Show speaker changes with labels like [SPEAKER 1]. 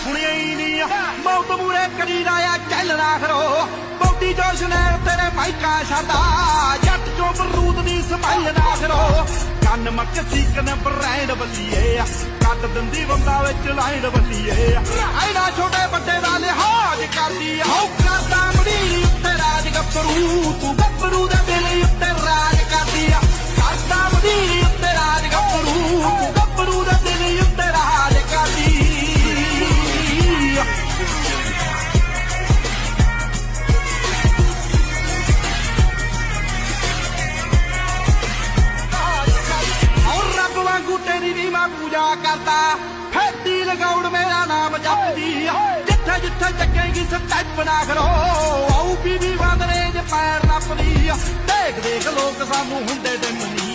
[SPEAKER 1] ਸੁਣਿਆ ਹੀ ਨਹੀਂ ਮੌਤ ਮੂਰੇ ਕਰੀ ਰਾਇਆ ਚੱਲਣਾ ਖਰੋ ਬੌਡੀ ਜੋ ਸ਼ਨੈਲ ਤੇਰੇ ਮਾਈਕਾ ਛਾਦਾ ਜੱਟ ਚੋਂ ਬਰੂਦ ਦੀ ਸਮਾਈਲ ਨਾ ਖਰੋ ਕੰਨ ਮੱਕ ਸੀਕਨ ਬ੍ਰਾਂਡ ਬੱਲੀਏ ਕੱਟ ਦਿੰਦੀ ਬੰਦਾ ਵਿੱਚ ਲਾਈਨ ਬੱਲੀਏ ਐਨਾ ਛੋਟੇ ਵੱਡੇ ਦਾ ਲਿਹਾਜ਼ ਕਰਦੀ ਹਉ ਕਰਦਾ ਮੜੀ ਉੱਤੇ ਰਾਜ ਗੱਭਰੂ ਤੂੰ ਗੱਭਰੂ ਦੇ ਦਿਲ ਉੱਤੇ ਰਾਜ ਕਰਦੀ ਕਰਦਾ ਮੜੀ ਉੱਤੇ ਰਾਜ ਗੱਭਰੂ ਤੂੰ ਗੱਭਰੂ ਦੇ ਦਿਲ ਉੱਤੇ ਰਾਜ ਕਰਦੀ तेरी नी मैं पूजा करता फेती लगाउड़ मेरा नाम जपदी जिथे जिथे चकेगी स्टैप ना करो आऊ बीबी बंदरे च पैर नपदी देख देख लोग सानू हुंदे ते मनी